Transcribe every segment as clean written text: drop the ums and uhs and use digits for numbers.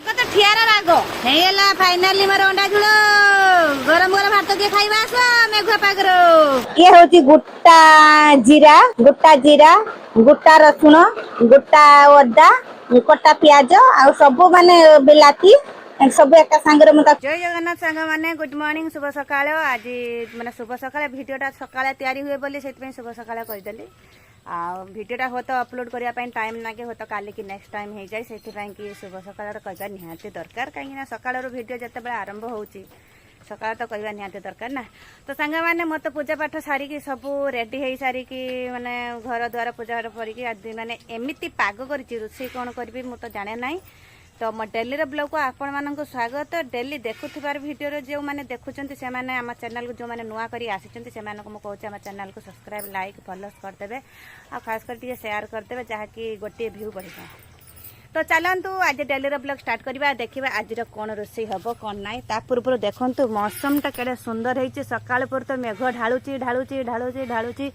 कत ठियार राग हेला फाइनली मोर अंडा झुल गरम गरम भात के खाइबा आस मेघुआ पागर ये होची गोटा जीरा गोटा रसुण गोटा अदा कटा प्याज आ सब माने बिलाती सब एक सांगे जय जगन्नाथ सांग माने गुड मॉर्निंग शुभ सकाळ आज माने शुभ सकाळ वीडियोटा सकाळ तैयारी हुए बोली सेतपे शुभ सकाळ करदेली आ वीडियोटा हो तो अपलोड करिया पई टाइम नागे हो तो काली की नेक्स्ट टाइम हो जाए सेति कि शुभ सकाळ कहबा निहाती दरकार कहीं सकाळ वीडियो जते बेले आरंभ होउची सकाळ तो कहबा निहाती दरकार ना तो सांग माने मत पूजा पाठ सारी की सब रेडी हो सारी की माने घर द्वार पूजा पाठ करिकी आज माने एमिति पाग करची रोषे कोन करबी मु तो जाने नाही तो मो डेली ब्लॉग को आपण मानक स्वागत डेली देखुथिबार वीडियो जो माने देखुचंती से माने आम चैनल को जो माने नुआ करी आसीचंती से माने को मु कहूची आम चैनल को सब्सक्राइब लाइक फॉलो कर देबे आ खास कर टिके शेयर कर देबे जहा कि गोटे व्यू बढ़ी जाए तो चलंतु आज डेली ब्लॉग स्टार्ट करबा देखिबा आज कोन रोसई हबो कोन नाही ता पूर्व देखंतु मौसम टा केडे सुंदर हेची सकाळ पर तो मेघ ढाळुची ढाळुची ढाळुची ढाळुची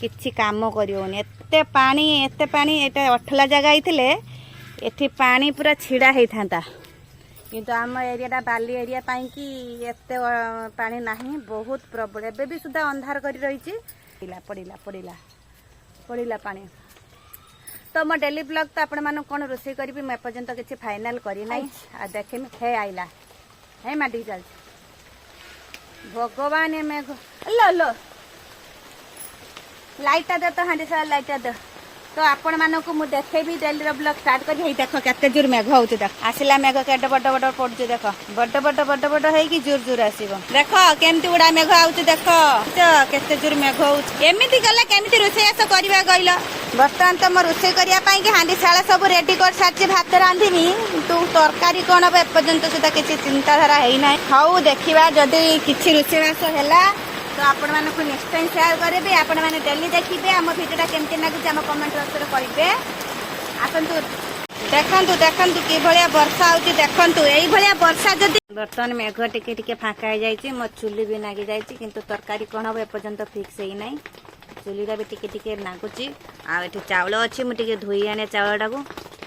किछि काम करियोनी एते पानी एटा अठला जगह आइथिले एठी पानी पूरा छिड़ा होई थांता किंतु आम एरिया बाली एरिया पाई कि एते पानी नाही बहुत प्रबल एबे भी सुधा अंधार करी रही पड़िला पड़िला पड़िला पानी तो मो डेली ब्लॉग तो आपण मानु कोन रोसई करबी मैं पर्यंत किछि फाइनल करी नाही आ देखिन हे आइला हे माटी चल भगवान में लो लो लाइटा दे तो हांडी सारा लाइटा दे तो आपण मानक मु देखेबी डेली ब्लॉग स्टार्ट करी देख केते जोर मेघ होउची देख आसिला मेघ केते बड बड पडुची देख बड बड हे कि जोर जोर आसीबो देख केमती उडा मेघ आउची देख केते जोर मेघ होउची एमिति गला केमिति रोसई आस करबा गइलो बर्तमान तो मो रोसई करिया पई कि हांडी साला सब रेडी कर साची भात रांधिनी तू तरकारी कोन बे पर्यंत सुदा किछि चिंता धारा हेई नै खाऊ देखिबा जदी किछि रोसई आस हेला तो आपण मानक नेक्स्ट टाइम शेयर करेबे आपण माने डेली देखिबे हम वीडियोटा केमते लागुची हम कमेंट बॉक्स रे करिबे आसंतु देखंतु देखंतु कि भलिया वर्षा आउची देखंतु एई भलिया वर्षा जदी बर्तन मेघ टिके टिके फाका हो जाइची मो चुली भी नागी जाइची किंतु तरकारी कोन हो ए पर्यंत फिक्स हेई नै चुली रा भी टिके टिके नागुची आ एठी चावल अछि मु टिके धोई आने चावलटा को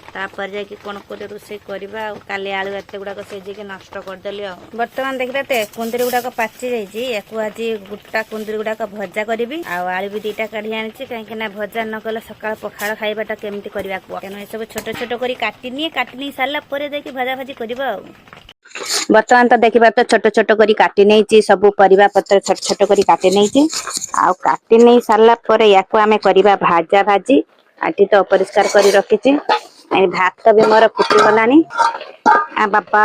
तापर जाके कोन कोटे रोसई करबा काले आलू एते गुडा को सेजे के नष्ट कर देली वर्तमान देखबे ते कुंदरी गुडा को पाची जाइची एको आज गुट्टा कुंदरी गुडा को भजा करबी आ आलू भी दीटा काढी आनिची काहे ना भजा न कले सकाळ पखाळ खाइबाटा केमती करबा को केनो ए सब छोट छोट करी काटिनी साला परे देखि भजा भाजी करबा वर्तमान तो देखिबा तो छोट छोट करी काटी नैची सब परिबा पत्र छोट छोट करी काटी नैची आ काटी नै साला परे याको आमे करबा भाजा भाजी आटी तो अपरिष्कार करी रखिची भात भी मोर फुटी गलानी आ बापा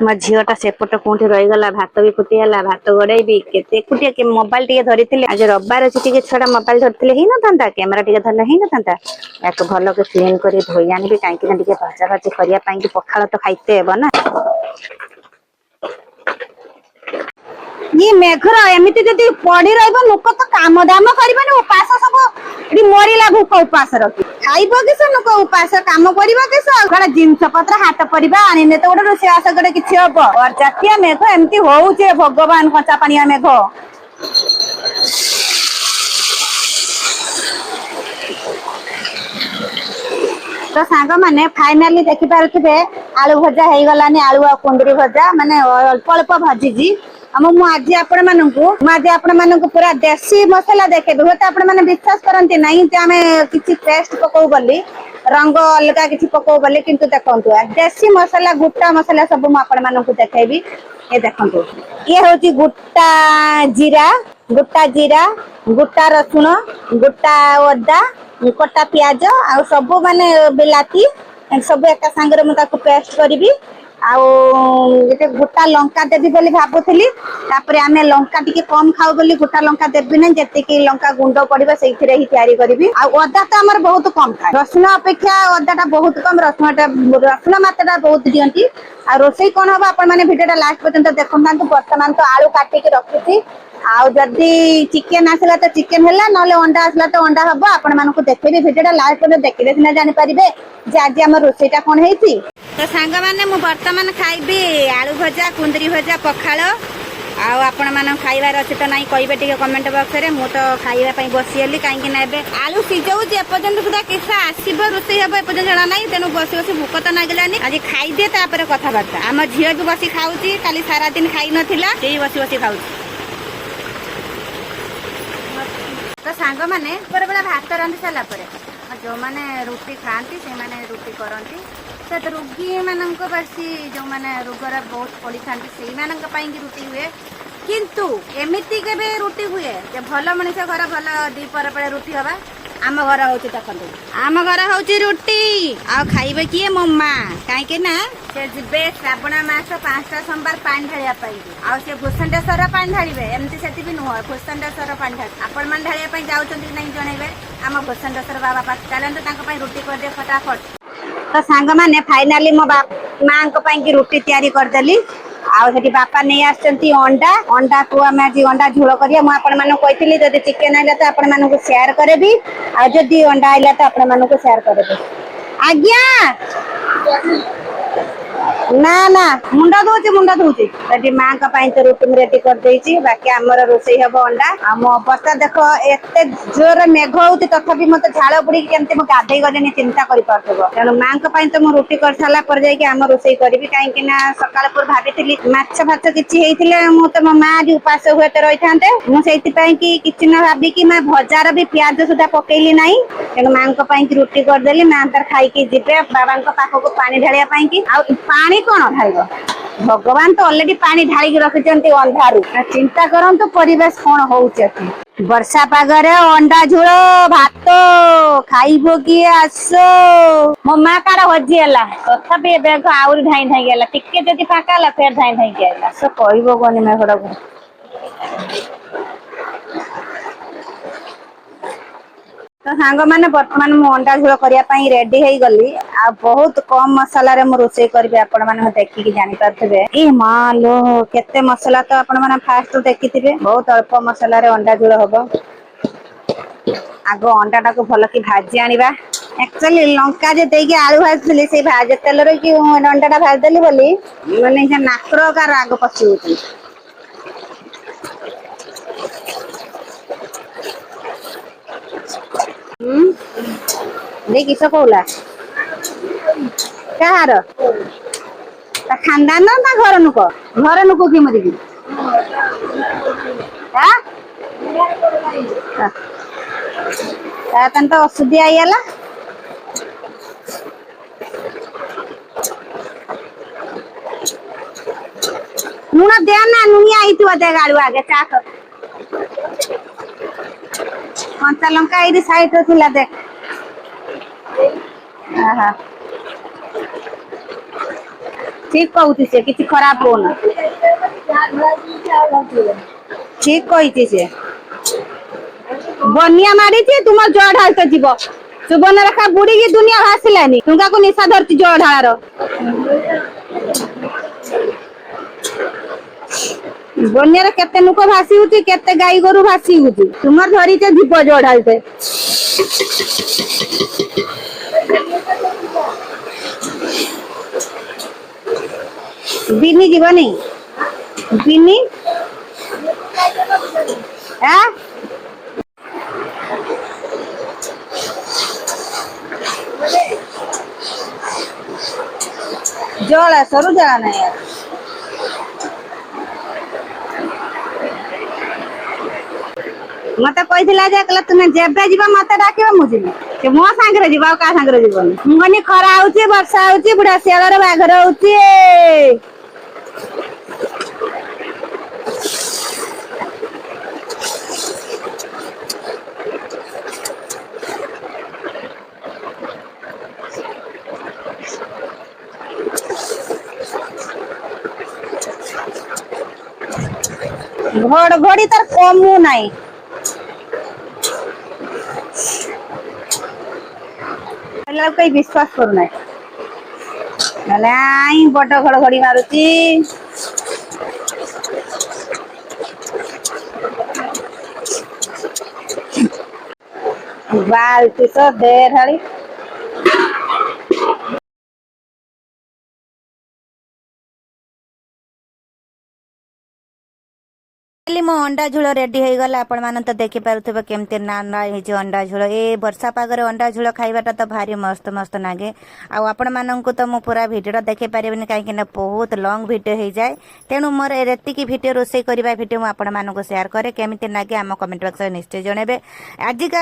मो झीटा सेपट कोठी रही गला भात भी फुटीगला भात गड़ेबी केते एकुटिया के मोबाइल टिके धरिथिले आज रविवार अछि टिके छडा मोबाइल धरिथिले ही न थांता कैमरा टिके धरले ही न थांता याको भलो के क्लीन करी धोई आनिबी काहे कि टिके भाजा भाजी करिया पई कि पखाळ तो खाइते हेबो ना ये मेघर एमिति जदी पड़ी रहबो लोक तो काम दाम करबे उपास सब एडी मरिला भूख उपास रखी खाइबो किस लोक उपास काम करबो किस गडा जिंस पत्र हाथ परिबा आनिने तो गोटे रोसे आस गडे किछि हबो और जातिया मेघ एमिति होउचे भगवान कंचा पानिया मेघ तो सांग माने फाइनली देखि पारुथिबे आलू भजा हेई गलानी आलू आ कुंदरी भजा माने अल्प अल्प भाजीजी मु आज आपण मानक पूरा देसी मसला देखे तो आपण माने विश्वास करंती नहीं जे आमे किछि पेस्ट पकाउ बोली रंग अलगा किछि पकाउ बोली किंतु देखंतु देसी मसला गुट्टा मसला सब मु आपण मानक देखेबी ए देखंतु ये होची गोटा जीरा गोटा रसुण गोटा अदा कटा प्याज आ सब माने बिलाती सब एक संगे मु ताको पेस्ट करबी आउ ये गोटा लंका देवी बोली भाबुथली तापरे आमे लंका टिके कम खाउ बोली गोटा लंका देबी नै जते कि लंका गुंड पड़िबा सेइथिरे ही तयारी करबी आ अदा तो हमर बहुत कम खाय रसुण अपेक्षा अदाटा बहुत कम रसुण मात्रा बहुत दियंती आ रोसई कोन होबा आपण माने वीडियोटा लास्ट पर्यंत देखंतांतु वर्तमान तो आलू काटी के रखिछी आ जदी चिकन आसला तो चिकन हैला नले अंडा आसला तो अंडा हबो आपण मानको देखबी वीडियोटा लास्ट पर्यंत देखिले सिना जानि परिबे जे आज हमर रोसईटा कोन हेती तो सांग माने मु वर्तमान खाइबी आलू भजा कुंदरी भजा पखाळ ଆଉ ଆପଣମାନଙ୍କ ଖାଇବାର ଅଛି ତ ନାହିଁ କହିବେ ଟିକେ କମେଣ୍ଟ ବକ୍ସରେ। ମୁଁ ତ ଖାଇବା ପାଇଁ ବସିଗଲି କାହିଁକି ନା ଏବେ ଆଳୁ ସିଝଉଛି ଏପର୍ଯ୍ୟନ୍ତ ସୁଦ୍ଧା କିସା ଆସିବ ରୋଷେଇ ହେବ ଏପର୍ଯ୍ୟନ୍ତ ଜଣା ନାହିଁ। ତେଣୁ ବସି ବସି ଭୋକ ତ ଲାଗିଲାନି, ଆଜି ଖାଇଦିଏ ତାପରେ କଥାବାର୍ତ୍ତା। ଆମ ଝିଅ ବି ବସି ଖାଉଛି, କାଲି ସାରା ଦିନ ଖାଇ ନଥିଲା, ସେଇ ବସି ବସି ଖାଉଛି। ତ ସାଙ୍ଗମାନେ ବେଳେବେଳେ ଭାତ ରାନ୍ଧି ସାରିଲା ପରେ ଯେଉଁମାନେ ରୁଟି ଖାଆନ୍ତି ସେମାନେ ରୁଟି କରନ୍ତି। ସେ ରୋଗୀମାନଙ୍କ ବେଶୀ ଯେଉଁମାନେ ରୋଗରେ ବହୁତ ପଡ଼ିଥାନ୍ତି ସେଇମାନଙ୍କ ପାଇଁକି ରୁଟି ହୁଏ। କିନ୍ତୁ ଏମିତି କେବେ ରୁଟି ହୁଏ ଯେ ଭଲ ମଣିଷ ଘର ଭଲ ଦ୍ୱିପହର ବେଳେ ରୁଟି ହବା। ଆମ ଘର ହଉଛି ଦେଖନ୍ତୁ, ଆମ ଘର ହଉଛି ରୁଟି। ଆଉ ଖାଇବେ କିଏ? ମୋ ମା। କାହିଁକି ନା ସେ ଯିବେ ଶ୍ରାବଣ ମାସ 5ଟା ସୋମବାର ପାଣି ଢାଳିବା ପାଇଁ। ଆଉ ସେ ଭୂଷଣ୍ଡେଶ୍ୱର ପାଣି ଢାଳିବେ, ଏମିତି ସେଠି ବି ନୁହଁ, ଭୂଷଣ୍ଡେଶ୍ୱର ପାଣି ଢାଳି ଆପଣ ମାନେ ଢାଳିବା ପାଇଁ ଯାଉଛନ୍ତି କି ନାହିଁ ଜଣେଇବେ। ଆମ ଭୂଷଣ୍ଡେଶ୍ୱର ବାବା ପାଖ ଚାଲନ୍ତୁ, ତାଙ୍କ ପାଇଁ ରୁଟି କରିଦିଏ ଫଟାଫଟ। ତ ସାଙ୍ଗମାନେ ଫାଇନାଲି ମୋ ମାଙ୍କ ପାଇଁ ରୁଟି ତିଆରି କରିଦେଲି। ଆଉ ସେଠି ବାପା ନେଇ ଆସିଛନ୍ତି ଅଣ୍ଡାକୁ ଆମେ ଆଜି ଅଣ୍ଡା ଝୋଳ କରିବା। ମୁଁ ଆପଣମାନଙ୍କୁ କହିଥିଲି ଯଦି ଚିକେନ ଆଇଲା ତ ଆପଣମାନଙ୍କୁ ସେୟାର କରିବି, ଆଉ ଯଦି ଅଣ୍ଡା ଆଇଲା ତ ଆପଣମାନଙ୍କୁ ସେୟାର କରିବି। ଆଜ୍ଞା ନା ନା ମୁଣ୍ଡ ଧୋଉଛି। ସେଠି ମାଙ୍କ ପାଇଁ ତ ରୁଟି ମୁଁ ରେଡି କରିଦେଇଛି। ବାକି ଆମର ରୋଷେଇ ହବ ଅଣ୍ଡା। ଆମ ଅବସ୍ଥା ଦେଖ, ଏତେ ଜୋର ମେଘ ହଉଛି ତଥାପି ମତେ ଝାଳ ବୁଡିକି କେମିତି ମୁଁ ଗାଧେଇ ଗଲିନି ଚିନ୍ତା କରିପାରୁଥିବ। ତେଣୁ ମାଙ୍କ ପାଇଁ ତ ମୁଁ ରୁଟି କରିସାରିଲା ପରେ ଯାଇକି ଆମ ରୋଷେଇ କରିବି। କାହିଁକି ନା ସକାଳ ପରେ ଭାବିଥିଲି ମାଛ ଫାଛ କିଛି ହେଇଥିଲେ ମୁଁ ତ ମୋ ମା ଆଜି ଉପାସ ହୁଏତ ରହିଥାନ୍ତେ। ମୁଁ ସେଇଥିପାଇଁ କି କିଛି ନ ଭାବିକି ମା ଭଜାର ବି ପିଆଜ ସୁଦ୍ଧା ପକେଇଲି ନାହିଁ। ତେଣୁ ମାଙ୍କ ପାଇଁ କି ରୁଟି କରିଦେଲି। ମା ତାର ଖାଇକି ଯିବେ ବାବାଙ୍କ ପାଖକୁ ପାଣି ଢାଳିବା ପାଇଁ କି। ଆଉ ପାଣି କଣ ଢାଳିବ, ଭଗବାନ ତ ଅଲରେଡି ପାଣି ଢାଳିକି ରଖିଛନ୍ତି ଅନ୍ଧାରୁ। ଚିନ୍ତା କରନ୍ତୁ ପରିବେଶ କଣ ହଉଛି ଏଠି। ବର୍ଷା ପାଗରେ ଅଣ୍ଡା ଝୋଳ ଭାତ ଖାଇବ କିଏ ଆସ। ମୋ ମା କାର ହଜିଗଲା, ତଥାପି ଏବେ ଆହୁରି ଧାଇଁ ଧାଇଁକି ଆଇଲା। ଟିକେ ଯଦି ଫାଙ୍କା ହେଲା ଫେର ଧାଇଁ ଧାଇଁକି ଆଇଲା। ସେ କହିବ କନି ମେଘଟାକୁ। ତ ସାଙ୍ଗମାନେ ବର୍ତ୍ତମାନ ମୁଁ ଅଣ୍ଡା ଝୋଳ କରିବା ପାଇଁ ରେଡି ହେଇଗଲି। ଆଉ ବହୁତ କମ ମସଲାରେ ମୁଁ ରୋଷେଇ କରିବି, ଆପଣ ମାନେ ଦେଖିକି ଜାଣିପାରୁଥିବେ। ଏ ମା ଲୋ କେତେ ମସଲା ତ ଆପଣ ମାନେ ଫାଷ୍ଟରୁ ଦେଖିଥିବେ। ବହୁତ ଅଳ୍ପ ମସଲାରେ ଅଣ୍ଡା ଝୋଳ ହବ। ଆଗ ଅଣ୍ଡା ଟାକୁ ଭଲ କି ଭାଜି ଆଣିବା। ଆକ୍ଚୁଆଲି ଲଙ୍କା ଯେ ଦେଇକି ଆଳୁ ଭାଜୁଥିଲି, ସେଇ ଭାଜ ତେଲରେ କି ଅଣ୍ଡା ଟା ଭାଜିଦେଲି ବୋଲି ମାନେ ନାକର ରାଗ ପଶିଯାଉଛି। ଦେଇ କିସ କହୁଲା କାହାର ତା ଖାନଦାନ ନା ଘର ନୁକ? ଘର ନୁକ କି ମରିକି ତା ତ ଅସୁଧିଆ ହେଇଗଲା। ଲୁଣ ଦେ ନା ଲୁଣିଆ ହେଇଥିବ ଦେ ଗାଳୁ ଆଗେ ଚା କଞ୍ଚା ଲଙ୍କା ଏଇଠି ସାଇଡରେ ଥିଲା ଦେଖ। ଆହା ଠିକ କହୁଛି ସେ, କିଛି ଖରାପ ହଉନା। ଠିକ କହିଛି ସେ। ବନ୍ୟା ମାରିଛି ତୁମ ଜଅ ଢାଳତେ ଯିବ। ସୁବର୍ଣ୍ଣରେଖା ବୁଡିକି ଦୁନିଆ ଭାସିଲାନି, ଠୁଙ୍ଗାକୁ ନିଶା ଧରିଛି ଜଅ ଢାଳର। ବନ୍ୟାରେ କେତେ ଲୋକ ଭାସି ହଉଛି, କେତେ ଗାଈ ଗୋରୁ ଭାସି ହଉଛି। ତୁମର ଧରିଛ ଯିବ ଜଅ ଢାଳିତେ। ବିନି ଯିବନି ବିନି ଜଳ ସରୁ ଜଳ ନାହିଁ। ମତେ କହିଥିଲା ଯେ କହିଲା ତୁମେ ଯେବେ ଯିବ ମତେ ଡାକିବ ମୁଁ ଯିବି। ସେ ମୋ ସାଙ୍ଗରେ ଯିବ ଆଉ କାହା ସାଙ୍ଗରେ ଯିବନି। ମୁଁ କହିନି ଖରା ହଉଛି ବର୍ଷା ହଉଛି ବୁଢା ଶିଆଳର ବାଘର ହଉଛି। ଘଡଘଡି ତାର କମୁ ନାହିଁ। ହେଲା ଆଉ କେହି ବିଶ୍ୱାସ କରୁନାହିଁ। ନାଇଁ ବଡ ଘଡଘଡି ମାରୁଛି। ବାଲଟି ତ ଦେ ଢାଳି। फाइनाली मो अंडा झोल रेडी हो गला। आपण माने तो देखि पारुथबे केमते नाना हे जो अंडा झोल ए वर्षा पागरे अंडा झोल खाइबाटा तो भारी मस्त मस्त लागे। आ आपण माननकु तो मो पूरा वीडियो देखि पारिबनी काहे कि बहुत लॉन्ग वीडियो हो जाए। तेणु मोर एतिकी वीडियो रोषे करबा वीडियो मो आपण मानकु शेयर करे केमते लागे आम कमेंट बॉक्स में निश्चय जणेबे। आज का